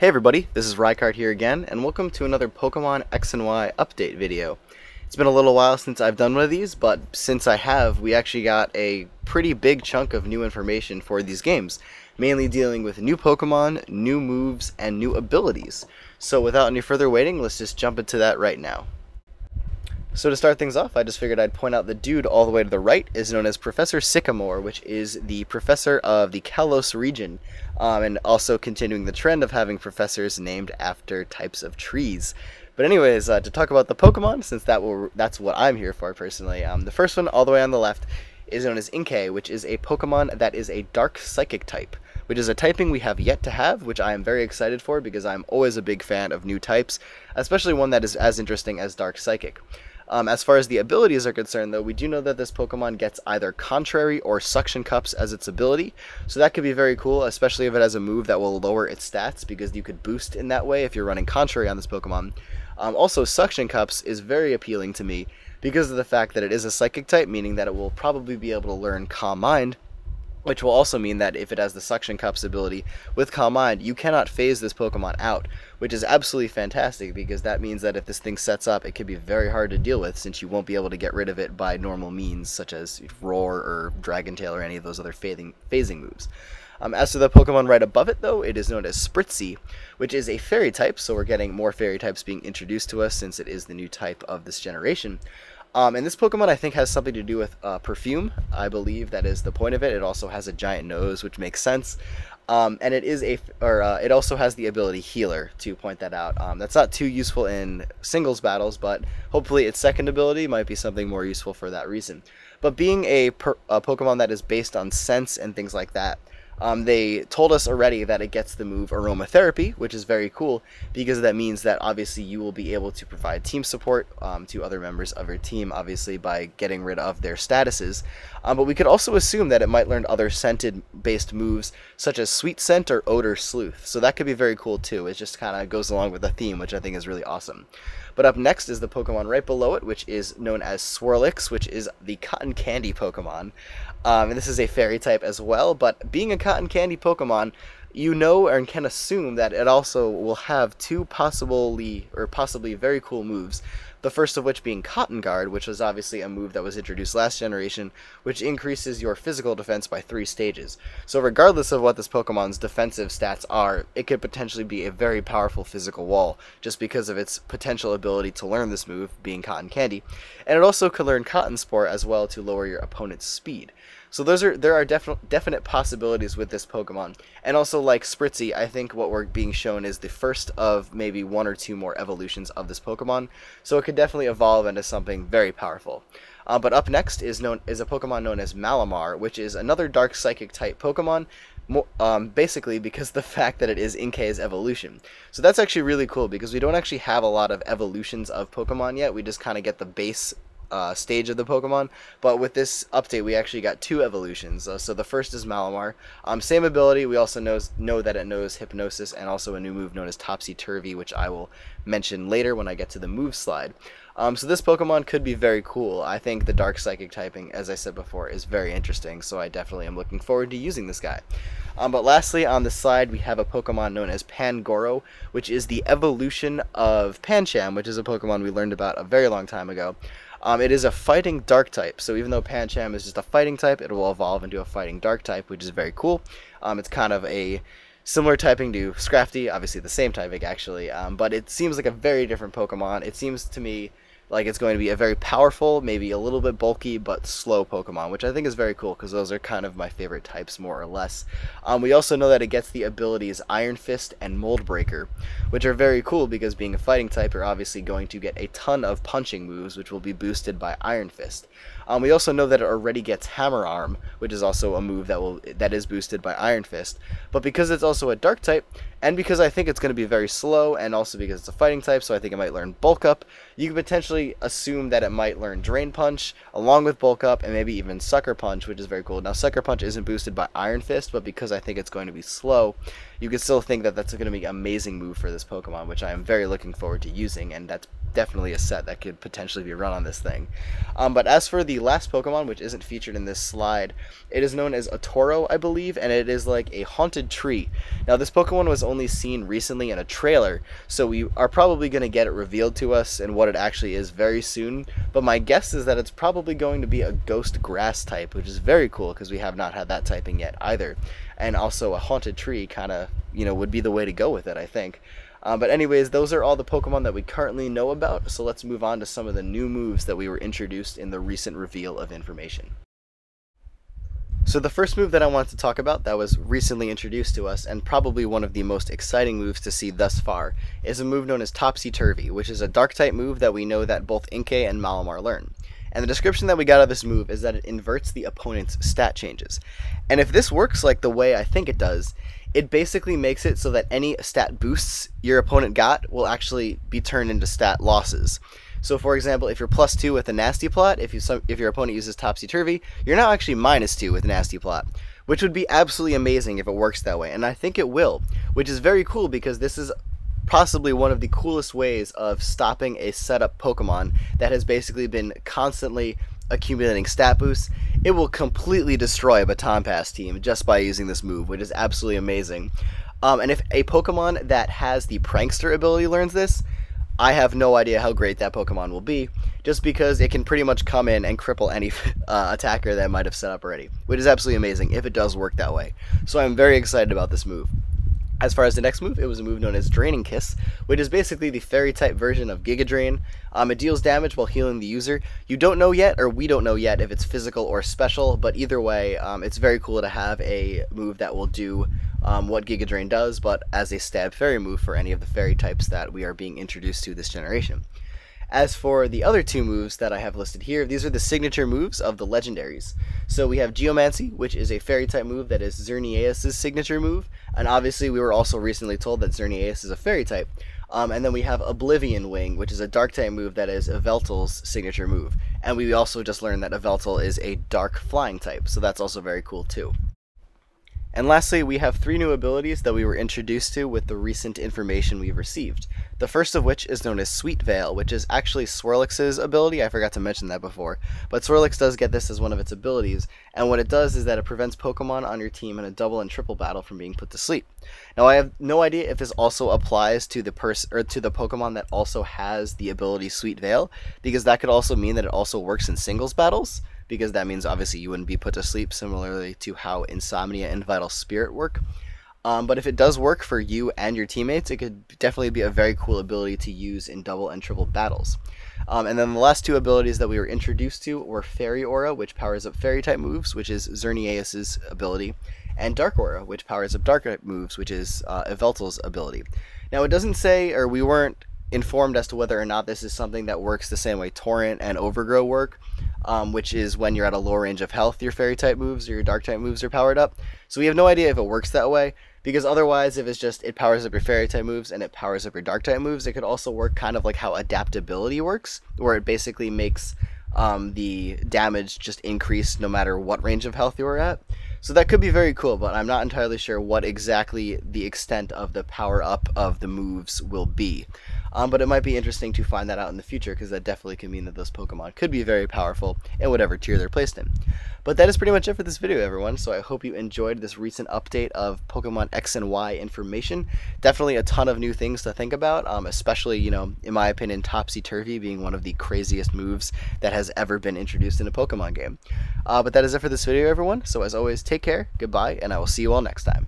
Hey everybody, this is Rykard here again, and welcome to another Pokemon X and Y update video. It's been a little while since I've done one of these, but since I have, we actually got a pretty big chunk of new information for these games, mainly dealing with new Pokemon, new moves, and new abilities. So without any further waiting, let's just jump into that right now. So to start things off, I just figured I'd point out the dude all the way to the right is known as Professor Sycamore, which is the professor of the Kalos region, and also continuing the trend of having professors named after types of trees. But anyways, to talk about the Pokemon, since that's what I'm here for personally, the first one all the way on the left is known as Inkay, which is a Pokemon that is a Dark Psychic type, which is a typing we have yet to have, which I am very excited for because I'm always a big fan of new types, especially one that is as interesting as Dark Psychic. As far as the abilities are concerned, though, we do know that this Pokemon gets either Contrary or Suction Cups as its ability, so that could be very cool, especially if it has a move that will lower its stats, because you could boost in that way if you're running Contrary on this Pokemon. Also, Suction Cups is very appealing to me because of the fact that it is a Psychic type, meaning that it will probably be able to learn Calm Mind, which will also mean that if it has the Suction Cups ability with Calm Mind, you cannot phase this Pokemon out, which is absolutely fantastic because that means that if this thing sets up, it can be very hard to deal with since you won't be able to get rid of it by normal means such as Roar or Dragon Tail or any of those other phasing moves. As to the Pokemon right above it, though, it is known as Spritzy, which is a Fairy type, so we're getting more Fairy types being introduced to us since it is the new type of this generation. And this Pokemon, I think, has something to do with perfume. I believe that is the point of it. It also has a giant nose, which makes sense. And it also has the ability Healer, to point that out. That's not too useful in singles battles, but hopefully its second ability might be something more useful for that reason. But being a Pokemon that is based on sense and things like that, they told us already that it gets the move Aromatherapy, which is very cool because that means that obviously you will be able to provide team support to other members of your team, obviously by getting rid of their statuses. But we could also assume that it might learn other scented-based moves such as Sweet Scent or Odor Sleuth, so that could be very cool too. It just kind of goes along with the theme, which I think is really awesome. But up next is the Pokemon right below it, which is known as Swirlix, which is the Cotton Candy Pokemon. And this is a Fairy type as well, but being a Cotton Candy Pokemon, you know and can assume that it also will have two possibly very cool moves. The first of which being Cotton Guard, which was obviously a move that was introduced last generation, which increases your physical defense by 3 stages. So regardless of what this Pokemon's defensive stats are, it could potentially be a very powerful physical wall, just because of its potential ability to learn this move, being Cotton Candy. And it also could learn Cotton Spore as well to lower your opponent's speed. So there are definite possibilities with this Pokemon. And also, like Spritzy, I think what we're being shown is the first of maybe 1 or 2 more evolutions of this Pokemon. So it could definitely evolve into something very powerful. But up next is a Pokemon known as Malamar, which is another Dark Psychic type Pokemon, basically because the fact that it is Inkay's evolution. So that's actually really cool because we don't actually have a lot of evolutions of Pokemon yet. We just kind of get the base stage of the Pokemon, but with this update we actually got 2 evolutions. So the first is Malamar, same ability. We also know that it knows Hypnosis and also a new move known as Topsy-Turvy, which I will mention later when I get to the move slide. So this Pokemon could be very cool. I think the Dark Psychic typing, as I said before, is very interesting, so I definitely am looking forward to using this guy. But lastly, on the side, we have a Pokemon known as Pangoro, which is the evolution of Pancham, which is a Pokemon we learned about a very long time ago. It is a fighting dark type, so even though Pancham is just a fighting type, it will evolve into a fighting dark type, which is very cool. It's kind of a similar typing to Scrafty, obviously the same typing actually, but it seems like a very different Pokemon. It seems to me like it's going to be a very powerful, maybe a little bit bulky, but slow Pokemon, which I think is very cool because those are kind of my favorite types, more or less. We also know that it gets the abilities Iron Fist and Mold Breaker, which are very cool because being a fighting type, you're obviously going to get a ton of punching moves, which will be boosted by Iron Fist. We also know that it already gets Hammer Arm, which is also a move that is boosted by Iron Fist. But because it's also a dark type, and because I think it's going to be very slow, and also because it's a fighting type, so I think it might learn Bulk Up, you can potentially assume that it might learn Drain Punch, along with Bulk Up, and maybe even Sucker Punch, which is very cool. Now, Sucker Punch isn't boosted by Iron Fist, but because I think it's going to be slow, you could still think that that's going to be an amazing move for this Pokemon, which I am very looking forward to using, and that's definitely a set that could potentially be run on this thing. But as for the last Pokemon, which isn't featured in this slide, it is known as a Toro, I believe, and it is like a haunted tree. Now, this Pokemon was only seen recently in a trailer, so we are probably going to get it revealed to us and what it actually is very soon, but my guess is that it's probably going to be a ghost grass type, which is very cool because we have not had that typing yet either. And also a haunted tree kind of, would be the way to go with it, I think. But anyways, those are all the Pokemon that we currently know about, so let's move on to some of the new moves that we were introduced in the recent reveal of information. So the first move that I want to talk about that was recently introduced to us, and probably one of the most exciting moves to see thus far, is a move known as Topsy-Turvy, which is a Dark-type move that we know that both Inkay and Malamar learn. And the description that we got of this move is that it inverts the opponent's stat changes. And if this works like the way I think it does, it basically makes it so that any stat boosts your opponent got will actually be turned into stat losses. So for example, if you're +2 with a Nasty Plot, if your opponent uses Topsy-Turvy, you're now actually -2 with Nasty Plot, which would be absolutely amazing if it works that way, and I think it will, which is very cool because this is possibly one of the coolest ways of stopping a setup Pokemon that has basically been constantly accumulating stat boosts. It will completely destroy a Baton Pass team just by using this move, which is absolutely amazing. And if a Pokemon that has the Prankster ability learns this, I have no idea how great that Pokemon will be, just because it can pretty much come in and cripple any attacker that might have set up already, which is absolutely amazing if it does work that way. So I'm very excited about this move. As far as the next move, it was a move known as Draining Kiss, which is basically the fairy-type version of Giga Drain. It deals damage while healing the user. You don't know yet, or we don't know yet, if it's physical or special, but either way, it's very cool to have a move that will do what Giga Drain does, but as a stab fairy move for any of the fairy types that we are being introduced to this generation. As for the other two moves that I have listed here, these are the signature moves of the legendaries. So we have Geomancy, which is a fairy type move that is Xerneas' signature move, and obviously we were also recently told that Xerneas is a fairy type. And then we have Oblivion Wing, which is a dark type move that is Yveltal's signature move. And we also just learned that Yveltal is a dark flying type, so that's also very cool too. And lastly, we have 3 new abilities that we were introduced to with the recent information we've received. The first of which is known as Sweet Veil, which is actually Swirlix's ability. I forgot to mention that before, but Swirlix does get this as one of its abilities, and what it does is that it prevents Pokemon on your team in a double and triple battle from being put to sleep. Now, I have no idea if this also applies to the Pokemon that also has the ability Sweet Veil, because that could also mean that it also works in singles battles, because that means obviously you wouldn't be put to sleep, similarly to how Insomnia and Vital Spirit work. But if it does work for you and your teammates, it could definitely be a very cool ability to use in double and triple battles. And then the last 2 abilities that we were introduced to were Fairy Aura, which powers up fairy type moves, which is Xerneas' ability, and Dark Aura, which powers up dark type moves, which is Yveltal's ability. Now, it doesn't say, or we weren't informed as to whether or not this is something that works the same way Torrent and Overgrow work, which is when you're at a low range of health, your fairy type moves or your dark type moves are powered up. So we have no idea if it works that way, because otherwise, if it's just it powers up your fairy type moves and it powers up your dark type moves, it could also work kind of like how adaptability works, where it basically makes the damage just increase no matter what range of health you're at. So that could be very cool, but I'm not entirely sure what exactly the extent of the power up of the moves will be. But it might be interesting to find that out in the future, because that definitely could mean that those Pokemon could be very powerful in whatever tier they're placed in. But that is pretty much it for this video, everyone, so I hope you enjoyed this recent update of Pokemon X and Y information. Definitely a ton of new things to think about, especially, in my opinion, Topsy-Turvy being one of the craziest moves that has ever been introduced in a Pokemon game. But that is it for this video, everyone, so as always, take care, goodbye, and I will see you all next time.